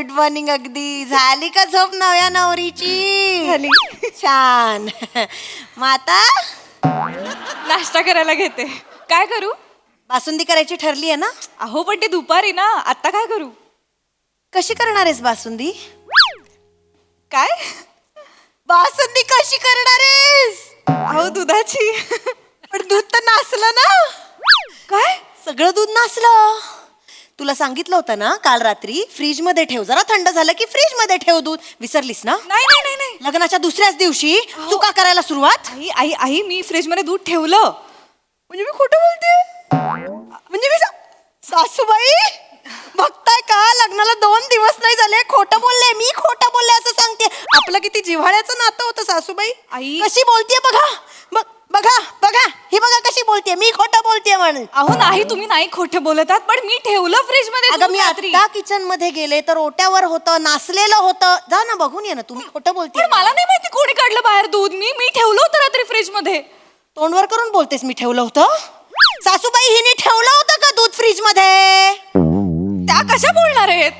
Good morning. अगदी झाली का झोप नव्या नवरीची? झाली. छान. माता नाश्ता करायला घेते. काय करू? बासुंदी करायची ठरली आहे ना? अहो पण ते दुपारी ना, आता काय करू? कशी करणार आहेस बासुंदी? काय? बासुंदी कशी करणार आहेस? अहो दुधाची. पण दूध तर नासलं ना. काय? सगळं दूध नासलं. तुला सांगितलं होतं ना काल रात्री, फ्रीज मध्ये ठेव, जरा थंड झालं की फ्रीज मध्ये ठेव दूध. विसरलीस ना? नाही नाही नाही नाही. लग्नाच्या दुसऱ्याच दिवशी चुका करायला सुरुवात. आई आई आई मी फ्रीज मध्ये दूध ठेवलं. म्हणजे मी खोटं बोलते? म्हणजे मी सासूबाई बघताय का, लग्नाला 2 दिवस नाही झाले, खोटं बोलले, मी खोटं बोलले असं सांगते. आपलं किती जिव्हाळ्याचं नातं होतं सासूबाई. आई. कशी बोलतेय बघा. बघा बघा, ही बघा कशी बोलतेय, मी खोटं बोलतेय म्हणून. अहो नाही, तुम्ही नाही खोटं बोलत आहात, पण मी ठेवलं फ्रीज मध्ये अगं दूध मी रात्री. आता किचन मध्ये गेले तर ओट्यावर होतं, नासलेलं होतं. जा ना बघून ये ना. तुम्ही खोटं बोलतेय. पण मला नाही माहिती कोणी काढलं बाहेर दूध. मी ठेवलं होतं रात्री फ्रीज मध्ये. तोंडवर करून बोलतेस मी ठेवलं होतं? सासूबाई हिने ठेवलं होतं का दूध फ्रीज मध्ये? त्या कशा बोलणार आहेत?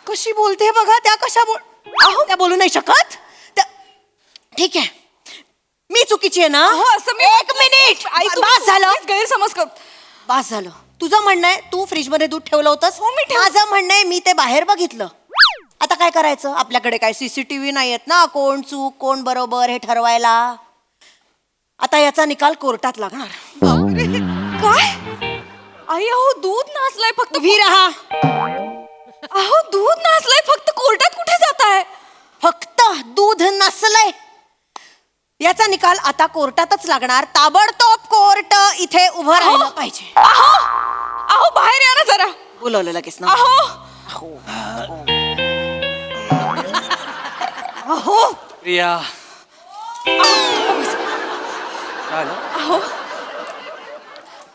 कशी बोलते बघा. त्या कशा अहो त्या बोलू नाही शकत. ठीक आहे, मी चुकीची आहे ना? हो असं मी. एक मिनिट. आई बास झालं. गैरसमज कर. बास झालं. तुझं म्हणणं आहे तू फ्रीज मध्ये दूध ठेवलं होतंस. हो, मी माझं म्हणणं आहे मी ते बाहेर बघितलं. आता काय करायचं? आपल्याकडे काय सीसीटीव्ही नाही आहेत ना, कोण चूक कोण बरोबर हे ठरवायला. आता याचा निकाल कोर्टात लागणार. काय? आई अहो दूध नासलंय फक्त. उभी राहा. अहो दूध नासलंय फक्त, कोर्टात कुठे जाताय? फक्त दूध नसलंय याचा निकाल आता कोर्टातच लागणार. ताबडतोब कोर्ट इथे उभं राहिलं पाहिजे. अहो अहो बाहेर या ना जरा. बोलवलं लगेच ना. अहो अहो प्रिया काय झालं? अहो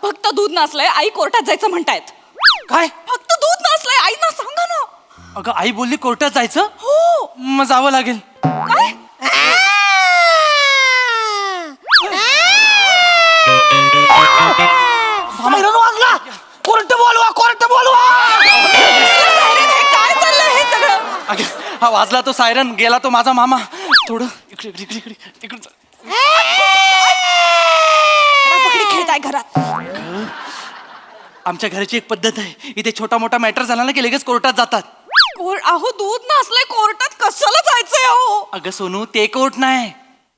फक्त दूध नासलंय, आई कोर्टात जायचं म्हणतायत. काय? फक्त दूध नासलंय, आई ना सांगा ना. अगं आई बोलली कोर्टात जायचं. हो. मग जावं लागेल. काय? सायरन वाजला. कोर्ट बोलवा, कोर्ट बोलवा. काय चाललंय हे सगळं? अगं, हा वाजला तो सायरन, गेला तो माझा मामा. थोडं इकडे इकडे इकडे इकडे जा. पकडी खेळताय घरात. आमच्या घराची एक पद्धत आहे, इथे छोटा मोठा मॅटर झाला ना की लगेच कोर्टात जातात. अहो दूध नासलंय, कोर्टात कशाला जायचंय? अहो अगं सोनू, ते कोर्ट नाही,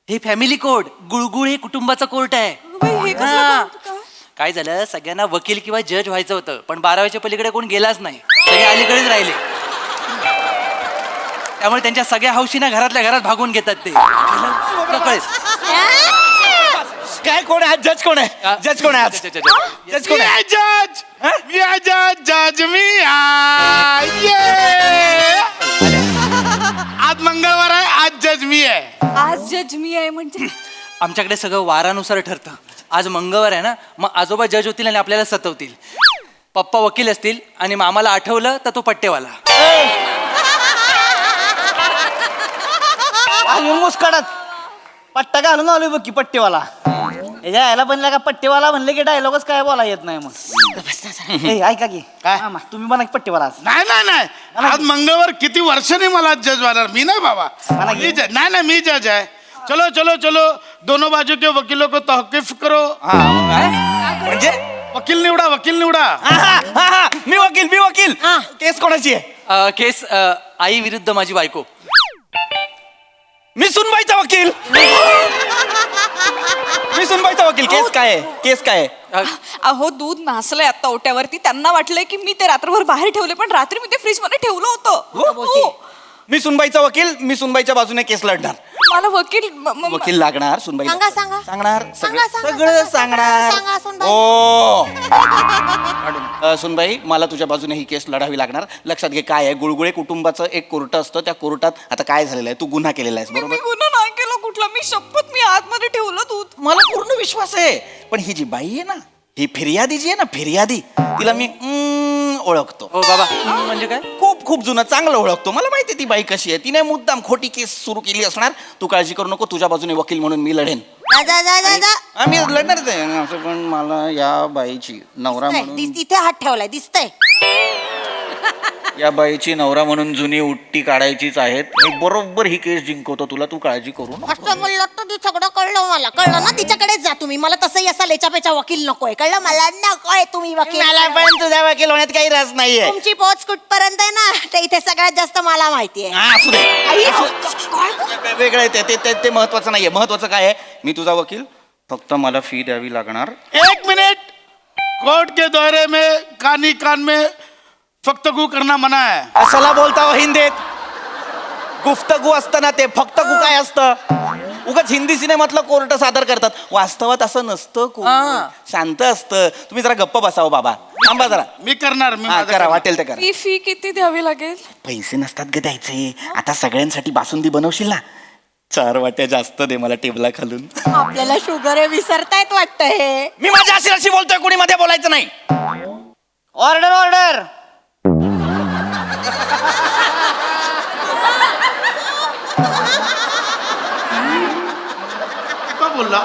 हे फॅमिली कोर्ट. गुळगुळ हे कुटुंबाचा कोर्ट आहे. हे कसलं हा. कोर्ट? काय? काय झालं, सगळ्यांना वकील किंवा जज व्हायचं होतं, पण 12व्याच्या पलीकडे कोण गेलाच नाही, सगळे अलीकडेच राहिले. त्यामुळे त्यांच्या सगळ्या हौशीना घरातल्या घरात भागवून घेतात ते. कळेल. काय कोण आहे? जज कोण आहे? जज कोण आहे आज? जज कोण आहे? जज मी आहे. जज मी आहे. आज मंगळवार आहे, आज जज मी आहे. आज जज मी आहे म्हणजे? आमच्याकडे सगळं वारानुसार ठरतं. आज मंगळवार आहे ना, मग आजोबा जज होतील आणि आपल्याला सतवतील. पप्पा वकील असतील आणि मामाला आठवलं तर तो पट्टेवाला. मुस्कडत पट्टा घालून आलोय बघ की पट्टेवाला. याच्या यायला बनला का पट्टेवाला म्हणले की डायलॉगच काय बोला येत नाही मग. ए, ऐका की काय? मामा, तुम्ही म्हणा की पट्टेवाला आज. नाही नाही नाही, आज मंगळवार. किती वर्षांनी मला जज बनणार. मी नाही बाबा, मला मी जज नाही. मी जज आहे. चलो चलो चलो, दोनों बाजू के वकीलों को तौकीफ करो. म्हणजे वकील निवडा, वकील निवडा. मी वकील. केस कोणाची आहे? केस आई विरुद्ध माझी बायको. मी सुनबाईचा वकील. केस काय आहे? केस काय आहे? अहो दूध नासलंय आता ओट्यावरती. त्यांना वाटलंय की मी ते रात्रभर बाहेर ठेवले, पण रात्री मी ते फ्रीज मध्ये ठेवलं होतं. हो. मी सुनबाईचा वकील. मी सुनबाईच्या बाजूने केस लढणार. मला वकील वकील लागणार सुनबाई. सांगा. सांगणार सांगा, सगळं सांगणार. सांगा, सुनबाई. सुनबाई, मला तुझ्या बाजूने ही केस लढावी लागणार. लक्षात घे, काय आहे, गुळगुळे कुटुंबाचं एक कोर्ट असतं. त्या कोर्टात आता काय झालेलं आहे, तू गुन्हा केलेला आहेस मी बरोबर. गुन्हा नाही केला कुठला. मी शपथ, मी आतमध्ये ठेवलं दूध. मला पूर्ण विश्वास आहे. पण ही जी बाई आहे ना, ही फिर्यादी जी आहे ना, फिर्यादी, तिला मी ओळखतो. हो बाबा, म्हणजे काय? खूप जुनं चांगलं ओळखतो. मला माहिती आहे ती बाई कशी आहे. तिने मुद्दाम खोटी केस सुरू केली असणार. तू काळजी करू नको, तुझ्या बाजूने वकील म्हणून मी लढेन. जा. मी लढणारच आहे असं, पण मला या बाईची नवरा म्हणून तिथे हात ठेवलाय दिसतंय. या बाईची नवरा म्हणून जुनी उट्टी काढायचीच आहेत. मी बरोबर ही केस जिंकवतो तुला, तू काळजी करू नको. असं बोललं तर ती सगळं कळलं मला, कळलं ना? तिच्याकडेच जा तुम्ही. मला तसंही असा लेचापेचा वकील नकोय, कळलं? मला नकोय तुम्ही वकील. मला पण तुझ्या वकील होण्यात काही रस नाहीये. तुमची पोच कुठपर्यंत आहे ना, ते इथे सगळ्यात जास्त मला माहितीये. हा, असू दे. आई, वेगळं आहे ते महत्वाचं नाहीये. महत्वाचं काय आहे, मी तुझा वकील, फक्त मला फी द्यावी लागणार. 1 मिनट. कोर्ट के दौरे में कान में फक्तगू करना मना है. असला बोलता हो हिंदीत. गुफ्तगू असतं ना ते, फक्त गु काय असतं. उगाच हिंदी सिनेमातलं कोर्ट सादर करतात, वास्तवात असं नसतं. कोर्ट शांत असतं. तुम्ही जरा गप्प बसावं बाबा, थांबा जरा. मी करणार. मी हा, माझं करा, करणार. वाटेल ते करा. ही फी किती द्यावी लागेल? पैसे नसतात ग द्यायचे. आता सगळ्यांसाठी बासुंदी बनवशील ना, 4 वाट्या जास्त दे मला टेबला खालून. आपल्याला शुगर आहे विसरतायत वाटतं हे. मी माझ्या अशी बोलतोय, कोणी मध्ये बोलायचं नाही. Order order. तू का बोलला?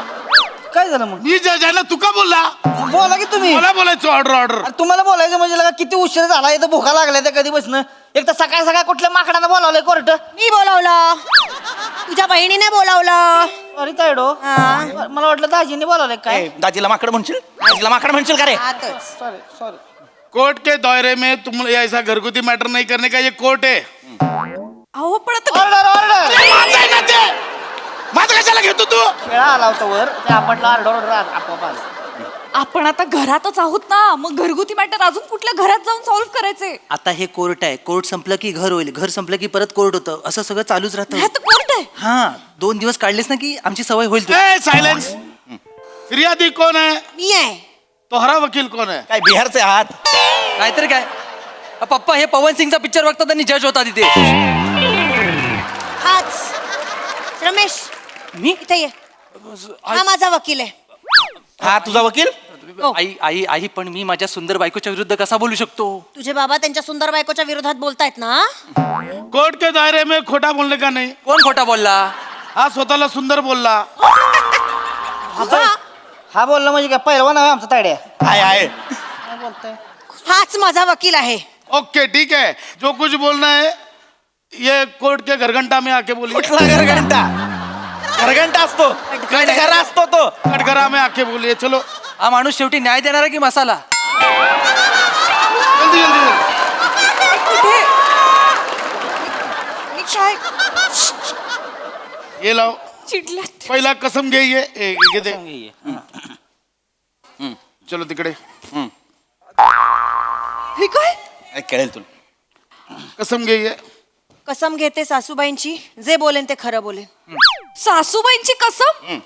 काय झालं मग? मी जज आहे ना, तू का बोलला? बोला की तुम्ही. मला बोलायचं ऑर्डर. अरे तुम्हाला बोलायचं म्हणजे लगा किती उशीर झाला, इथं भुका लागल्या त्या कधी बसणं. एक तर सकाळ सकाळ कुठल्या माकडानं बोलावलंय कोर्ट. मी बोलावलं, तुझ्या बहिणीने बोलावलं. अरे तायडो, हा. मला वाटलं दाजीने बोलावलंय काय. दाजीला माकड म्हणशील का रे? आतच. Sorry sorry. कोर्ट के दौरे में तुम ऐसा घरगुती मैटर नहीं करने का, ये कोर्ट है. अहो पण आता ऑर्डर ऑर्डर. माझं आहे ना ते. माझं कशाला घेतो तू? खेळा आला होता वर, ते आपटला ऑर्डर ऑर्डर आपोआप आलं. आपण आता घरातच आहोत ना, मग घरगुती मॅटर अजून कुठल्या घरात जाऊन सॉल्व्ह करायचे? आता हे कोर्ट आहे. कोर्ट संपलं की घर होईल, घर संपलं की परत कोर्ट होतं. असं सगळं चालूच राहतं. ह्यात कोर्ट आहे. हा, 2 दिवस काढलेस ना की आमची सवय होईल तुला. A silence. फिर्यादी कौन है? मी आहे. तोहरा वकील कौन है? काय बिहारचे आहात? नाहीतर काय. पप्पा हे पवन सिंगचा पिक्चर बघतात आणि जज होता तिथे. हाच रमेश, मी इथे ये. हा माझा वकील आहे. हा तुझा वकील? आई आई आई, पण मी माझ्या सुंदर बायकोच्या विरुद्ध कसा बोलू शकतो? तुझे बाबा त्यांच्या सुंदर बायकोच्या विरोधात बोलतायत ना. कोर्ट के दायरे में खोटा बोलने का नहीं. कोण खोटा बोलला? हा स्वतःला सुंदर बोलला. बाबा, हा बोलला म्हणजे काय पहिलवान आहे आमचा तायड्या. आहे. काय बोलताय? हाच माझा वकील आहे. ओके ठीक है, जो कुछ बोलना है ये कोर्ट के घरघंटा में आके बोलिए. कुठला घरघंटा असतो, कटघरा असतो तो. कटघरा में आके बोलिए. चलो हा माणूस शेवटी न्याय देणार की मसाला? जल्दी जल्दी. कुठे? मी काय ये लाओ. चिडल्यात? पहिला कसम घे. ये घे दे. चलो तिकडे. हे काय? कळेल तुला. कसम घे. ये कसम घेते सासूबाईंची, जे बोलेन ते खरं बोलेन. सासूबाईंची कसम?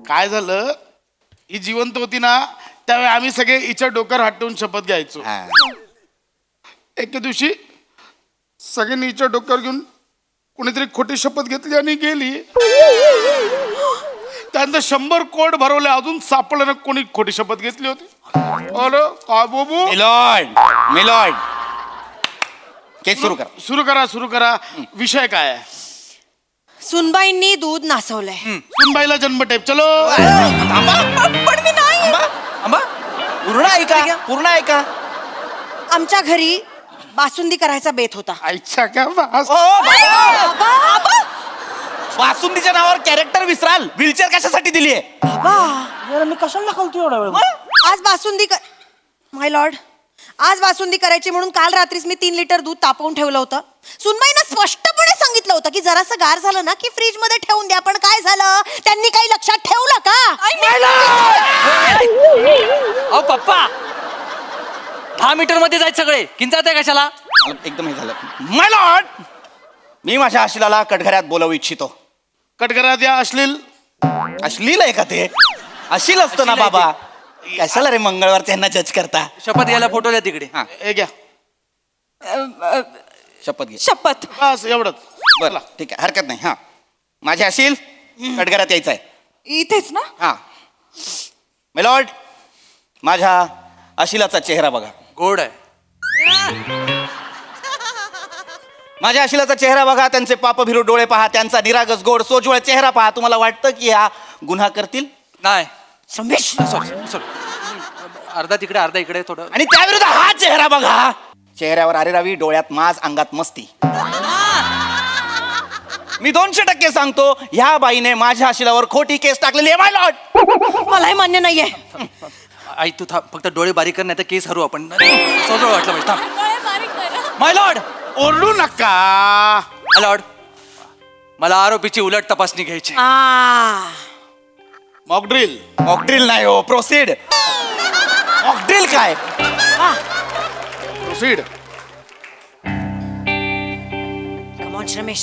काय झालं, ही जिवंत होती ना त्यावेळी आम्ही सगळे हिच्या डोक्यावर हात ठेवून शपथ घ्यायचो. एके दिवशी सगळ्यांनी हिच्या डोक्यावर घेऊन कुणीतरी खोटी शपथ घेतली आणि गेली. त्यानंतर 100 कोट भरवले, अजून सापडलं ना कोणी खोटी शपथ घेतली होती. अरे काय बाबू. मिलॉर्ड केस सुरू करा. सुरू करा. विषय काय आहे? सुनबाईंनी दूध नासवलंय. सुनबाईला जन्मटेप. चलो. पण मी नाही. आंबा पूर्ण ऐका. आमच्या घरी बासुंदी करायचा बेत होता. आईच्या काय बास. वासुंदीच्या नावावर कॅरेक्टर विसराल. व्हीलचेअर कशासाठी दिली आहे? यार मी कशाला दाखवतो एवढा वेळ? आज बासुंदी माय लॉर्ड, आज बासुंदी करायची म्हणून काल रात्रीच मी 3 लिटर दूध तापवून ठेवलं होतं. सुनबाईनं स्पष्टपणे सांगितलं होतं की जरासं गार झालं ना की फ्रीज मध्ये ठेवून द्या. पण काय झालं, त्यांनी काही लक्षात ठेवलं का? अहो पप्पा, 10 मीटर मध्ये जायचं सगळे. किंचाळताय कशाला? एकदम हे झालं. माय लॉर्ड, मी माझ्या आशिलाला कटघऱ्यात बोलवू इच्छितो. कटकरात या अश्लील. अश्लील आहे का ते? अश्लील असतं ना बाबा. कशाला रे मंगळवार त्यांना जज करता? शपथ घ्यायला फोटो द्या तिकडे. हा, हे घ्या. शपथ घे. शपथ. बस एवढंच. बरं ठीक आहे, हरकत नाही. हा, माझे असील कटघऱ्यात यायचं आहे. इथेच ना? हा. मिलॉर्ड, माझ्या अशिलाचा चेहरा बघा. गोड आहे. माझ्या अशिलाचा चेहरा बघा, त्यांचे पापभिरू डोळे पहा, त्यांचा निरागस गोड सोज्वळ चेहरा पहा. तुम्हाला वाटतं की हा गुन्हा करतील? नाही. रमेश, सॉरी. अर्धा तिकडे अर्धा इकडे थोडं. आणि त्याविरुद्ध हा चेहरा बघा, चेहऱ्यावर आरेरावी, डोळ्यात माज, अंगात मस्ती. मी 200% सांगतो, ह्या बाईने माझ्या शिलावर खोटी केस टाकलेली आहे माय लॉर्ड. मलाही मान्य नाहीये. आई तू थांब, फक्त डोळे बारीक कर, नाही तर केस हरू आपण. सोजवळ वाटलं पाहिजे. थांब माय लॉर्ड. ओरडू नका. माय लॉर्ड, मला आरोपीची उलट तपासणी घ्यायची. मॉकड्रिल. मॉकड्रिल नाही हो, प्रोसीड. मॉकड्रिल काय? प्रोसीड. Come on, Ramesh.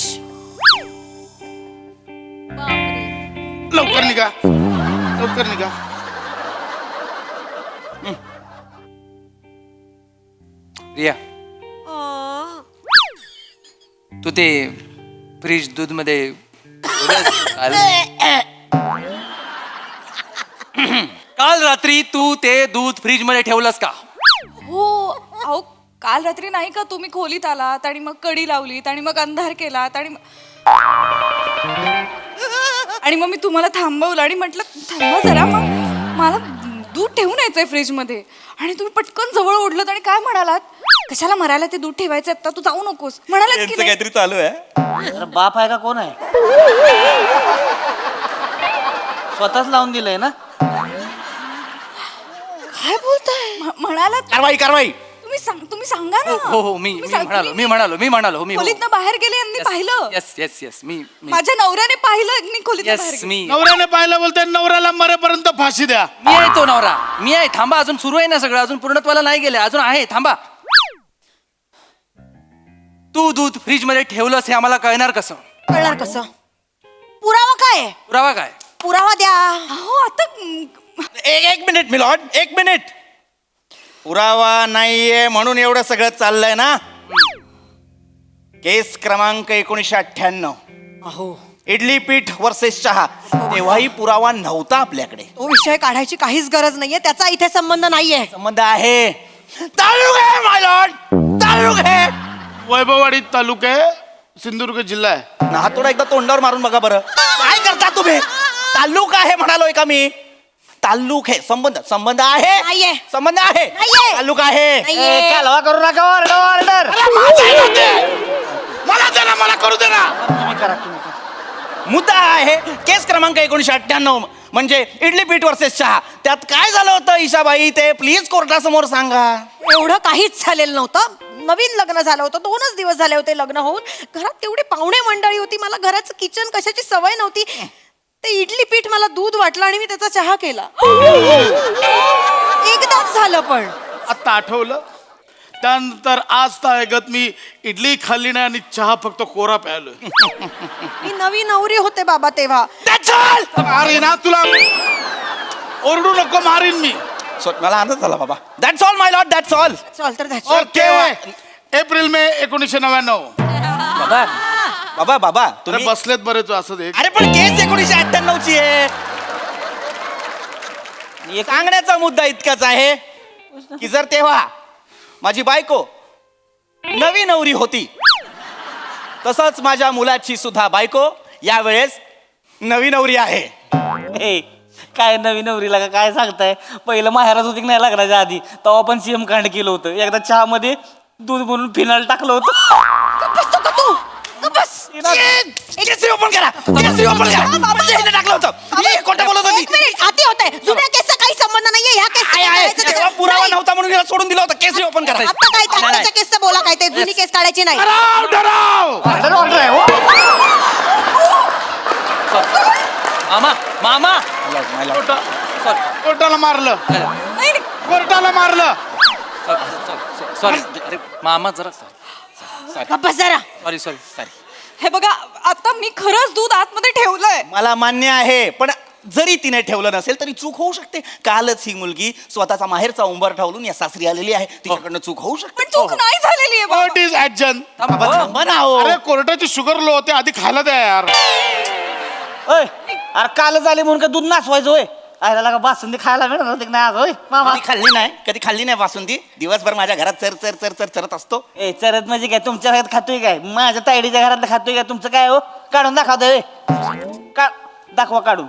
लवकर निघा, लवकर निघा. रिया, तू ते फ्रीज दूध मध्ये काल रात्री तू ते दूध फ्रीज मध्ये ठेवलंस का? हो अहो काल रात्री नाही का तुम्ही खोलीत आलात आणि मग कडी लावलीत आणि मग अंधार केलात आणि मग मी तुम्हाला थांबवलं आणि म्हटलं थांबा जरा, मग मला दूध ठेवून यायचंय फ्रीज मध्ये आणि तुम्ही पटकन जवळ ओढलत आणि काय म्हणालात, कशाला मरायला ते दूध ठेवायचं आता, तू जाऊ नकोस म्हणालात की यांचं नाही? काहीतरी चालू आहे. अरे बाप आहे का कोण आहे? स्वतःच लावून दिलंय ना. काय बोलताय? म्हणालात कारवाई कारवाई. तुम्ही सांगा ना. हो हो, मी तुम्ही सांग- म्हणालो मी खोलीतनं बाहेर गेले यांनी पाहिलं. येस येस येस, मी माझ्या नवऱ्याने पाहिलं मी खोलीतनं बाहेर येस गेले. मी नवऱ्याने पाहिलं बोलते, नवऱ्याला मरेपर्यंत फाशी द्या. मी आहे तो नवरा, मी आहे. थांबा, अजून सुरू आहे ना सगळं, अजून पूर्णत्वाला नाही गेले, अजून आहे. थांबा. तू दूध फ्रीज मध्ये ठेवलंस हे आम्हाला कळणार कसं? कळणार कसं? पुरावा काय आहे? पुरावा काय? पुरावा द्या. हो आता एक मिनिट मिलॉर्ड, एक मिनिट. पुरावा नाहीये म्हणून एवढं सगळं चाललंय ना. केस क्रमांक 1998, अहो, इडली पीठ वर्सेस चहा. तेव्हाही पुरावा नव्हता आपल्याकडे. तो विषय काढायची काहीच गरज नाहीये, त्याचा इथे संबंध नाहीये. संबंध आहे. तालुक आहे माय लॉर्ड, तालुक आहे. वैभववाडी तालुका आहे, सिंधुदुर्ग जिल्हा आहे. नाहतोडा एकदा तोंडावर मारून बघा बरं. काय करता तुम्ही? तालुक आहे म्हणालोय का मी? तालुक आहे. संबंध आहे. नाहीये. संबंध आहे. नाहीये. तालुक आहे. नाहीये. कालवा करू नका. ऑर्डर. मला दे ना, मला करू दे ना. तुम्ही करा, तुम्ही करा. मुद्दा आहे केस क्रमांक 1998 म्हणजे इडली पीठ वर्सेस चहा. त्यात काय झालं होतं ईशाबाई, ते प्लीज कोर्टासमोर सांगा. एवढं काहीच झालेलं नव्हतं. नवीन लग्न झालं होतं, 2च दिवस झाले होते लग्न होऊन. घरात तेवढी पाहुणे मंडळी होती, मला घराचं किचन कशाची सवय नव्हती. ते इडली पीठ मला दूध वाटलं आणि मी त्याचा चहा केला. एकदाच झालं पण. आता आठवलं. त्यानंतर आज तागत मी इडली खाल्ली नाही आणि चहा फक्त कोरा प्यायलोय. मी नवी नवरी होते बाबा तेव्हा. अरे ना, तुला ओरडू नको, मारीन मी. मला आनंद झाला बाबा. That's all my Lord, that's all. चल तर द्या. ओके. April May 1999. बाबा बाबा बाबा अरे तुम्ही बसलेत बरेच असं दे. अरे पण केस 1998 ची आहे. सांगण्याचा मुद्दा इतकाच आहे की जर तेव्हा माझी बायको नवी नवरी होती, तसंच माझ्या मुलाची सुद्धा बायको यावेळेस नवी नवरी आहे. ए, काय नवीन नवरीला का काय सांगताय? पहिलं माहेरात होती की नाही लग्नाच्या आधी, तेव्हा पण सीएम कांड केलं होतं. एकदा चहा मध्ये दूध बनवून फिनाल टाकलं होतं. बसतो का तू? बस. केसरी ओपन करा, केसरी ओपन करा. म्हणजे ह्याने टाकलं होतं. ही खोटं बोलत होती. एक मिनिट, आती होतंय. जुन्या केसचा काही संबंध नाहीये ह्या आहे. केसचा. तेव्हा पुरावा नव्हता म्हणून हिला सोडून दिलं होतं. केसरी ओपन करा. आता काय त्या आताच्या केसचं बोला, काय ते जुनी केस काढायची नाही. डराव, डराव. ऑर्डर आहे हो. मामा कोर्टाला मारलं, कोर्टाला मारलं. सॉरी, अरे मामा जरा गप्प बस जरा. सॉरी. हे बघा आता मी खरंच दूध आतमध्ये ठेवलंय. मला मान्य आहे, पण जरी तिने ठेवलं नसेल तरी चूक होऊ शकते. कालच ही मुलगी स्वतःचा माहेरचा उंबर ठावलून या सासरी आलेली आहे. तिच्याकडनं चूक होऊ शकते. पण चूक नाही झालेली आहे बाबा. Court is action. बाबा, थांबा ना हो. अरे कोर्टाची शुगर लो होते, आधी खायला द्या यार. ओय, अरे काल झाले म्हणून का दूध नाचवायचं होय? आयला लागा बासुंदी खायला मिळणार होती की नाही आज होय मामा? कधी खाल्ली नाही बासुंदी. दिवसभर माझ्या घरात चर चर चर चर चरत असतो. ए चरत म्हणजे काय तुमच्या घरात खातोय काय? माझ्या तायडीच्या घरात खातोय काय? तुमचं काय हो? काढून दाखवतोय. दाखवा काढून.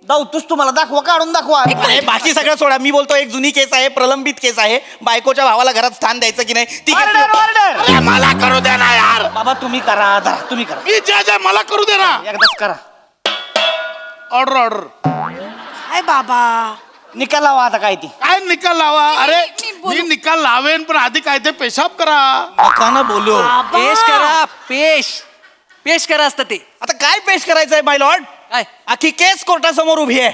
दावतोस तुम्हाला दाखवा, काढून दाखवा. अरे बाकी सगळं सोडा, मी बोलतो एक जुनी केस आहे, प्रलंबित केस आहे. बायकोच्या भावाला घरात स्थान द्यायचं की नाही ती ऑर्डर केस- ऑर्डर. अरे मला करू दे ना यार, बाबा तुम्ही करा, धरा, तुम्ही करा, मी जे मला करू दे ना. एकदाच करा. Order order. काय बाबा निकाल लावा आता काय ती. काय निकाल लावा? अरे मी बोलू. मी निकाल लावेन, पण आधी काय ते पेशाब करा. नका ना बोलू. पेश करा, पेश करा असतं ते. आता काय पेश करायचंय माय लॉर्ड? काय? आखी केस कोर्टासमोर उभी आहे.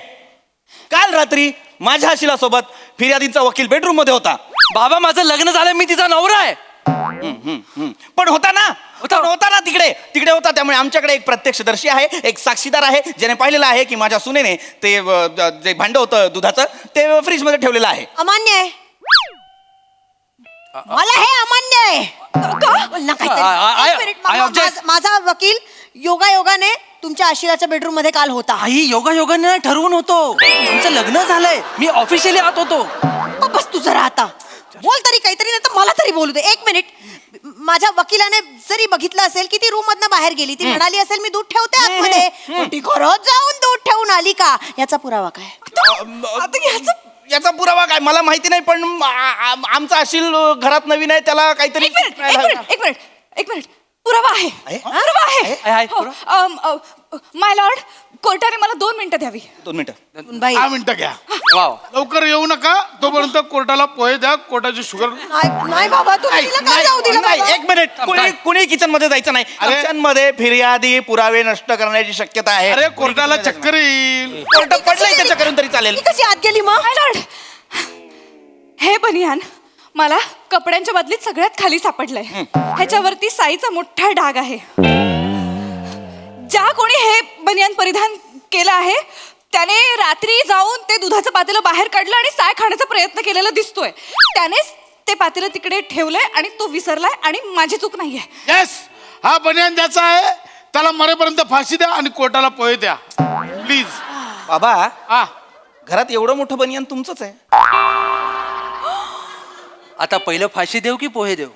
काल रात्री माझ्या शिलासोबत फिर्यादींचा वकील बेडरूम मध्ये होता. बाबा माझं लग्न झालं, मी तिचा नवरा आहे. पण होता ना, होता ना तिकडे होता. त्यामुळे आमच्याकडे एक प्रत्यक्षदर्शी आहे, एक साक्षीदार आहे, ज्याने पाहिलेलं आहे की माझ्या सुनेने ते जे भांड होतं दुधाचं ते फ्रीज मध्ये ठेवलेलं आहे. अमान्य आहे. मला हे अमान्य आहे. बोल ना काहीतरी. एक मिनिट, I object. माझा वकील योगायोगाने तुमच्या आशिराच्या बेडरूम मध्ये काल होता. आई योगायोगाने ठरवून होतो. आमचं लग्न झालंय, मी ऑफिशियली आत होतो. बस तू जरा आता बोल तरी काहीतरी, नाही तर मला तरी बोलू दे. एक मिनिट, माझ्या वकिलाने जरी बघितलं असेल की ती रूम मधनं बाहेर गेली, ती म्हणाली असेल मी दूध ठेवते आतमध्ये, पण ती खरंच जाऊन दूध ठेवून आली का, याचा पुरावा काय? याचा पुरावा काय मला माहिती नाही, पण आमचा अशील घरात नवीन आहे, त्याला काहीतरी एक मिनिट पुरावा आहे. पुरावा आहे, आहे. माय लॉर्ड, कोर्टाने मला 2 मिनिटं द्यावी. 2 मिनिटं. बाई 10 मिनिटं घ्या. वाव. लवकर येऊ नका, तोपर्यंत कोर्टाला पोहे द्या. कोर्टाची शुगर. नाही बाबा, तू तिला काय जाऊ दिलं नाही, बाबा? एक मिनिट, कुणी किचन मध्ये जायचं नाही. अरे. किचन मध्ये फिर्यादी पुरावे नष्ट करण्याची शक्यता आहे. अरे कोर्टाला चक्कर येईल. कोर्ट पडलंय त्याच्या करून तरी चालेल. ती कशी आत गेली मग? माय लॉर्ड, हे बनियान मला कपड्यांच्या बदलीत सगळ्यात खाली सापडलंय. ह्याच्यावरती साईचा मोठा डाग आहे. ज्या कोणी हे बनियान परिधान केलं आहे त्याने रात्री जाऊन ते दुधाचं पातेलं बाहेर काढलं आणि साय खाण्याचा प्रयत्न केलेला दिसतोय. त्यानेच ते पातेलं तिकडे ठेवलंय आणि तो विसरलाय आणि माझी चूक नाहीये. येस, हा बनियान द्यायचा आहे. त्याला मरेपर्यंत फाशी द्या आणि कोर्टाला पोहे द्या प्लीज. बाबा हा, घरात एवढं मोठं बनियान तुमचंच आहे. आता पहिलं फाशी देऊ की पोहे देऊ?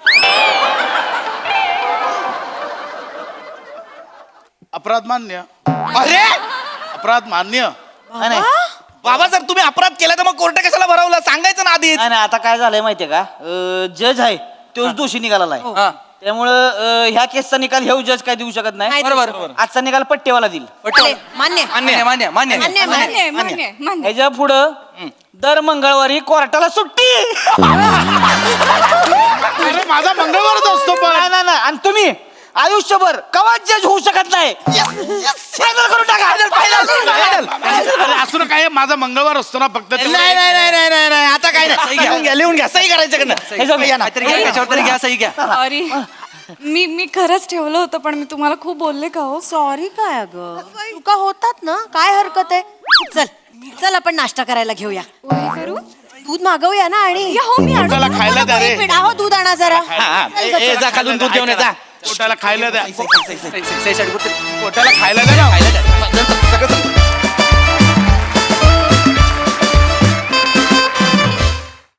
अपराध मान्य. अरे अपराध मान्य. नाही बाबा, जर तुम्ही अपराध केला तर मग कोर्ट कशाला भरवलं? सांगायचं ना आधीच. नाही, आता काय झालंय माहितीये का, जज आहे तोच दोषी निघाला आहे. हा. त्यामुळं ह्या केसचा निकाल हे जज काय देऊ शकत नाही. नाही बरोबर. देऊ आजचा निकाल पट्टेवाला देईल. चालेल, मान्य मान्य मान्य मान्य मान्य मान्य मान्य मान्य. ह्याच्या पुढं दर मंगळवारी कोर्टाला सुट्टी. अरे माझा मंगळवारच असतो पण. नाही, आणि तुम्ही आयुष्यभर कवाच जज होऊ शकत नाही. फायनल करून टाका. अरे असं काय, माझा मंगळवार असतो ना फक्त. नाही, आता काय नाही. लिहून घ्या, सही करायचं कडनं. काहीतरी घ्या, त्याच्यावर तरी घ्या, सही घ्या. सॉरी, मी खरंच ठेवलं होतं, पण मी तुम्हाला खूप बोलले का हो? सॉरी काय अगं, चुका होतात ना, काय हरकत आहे. चल आपण नाश्ता करायला घेऊया. पोहे करू? दूध मागवूया ना. आणि या हो, मी आणू. त्याला खायला द्या रे. एक मिनिट, आहो दूध आणा जरा. जा खालून दूध घेऊन ये, जा. कोर्टाला खायला द्या. सही साठी कुठे कोर्टाला खायला द्या ना. खायला द्या. सगळं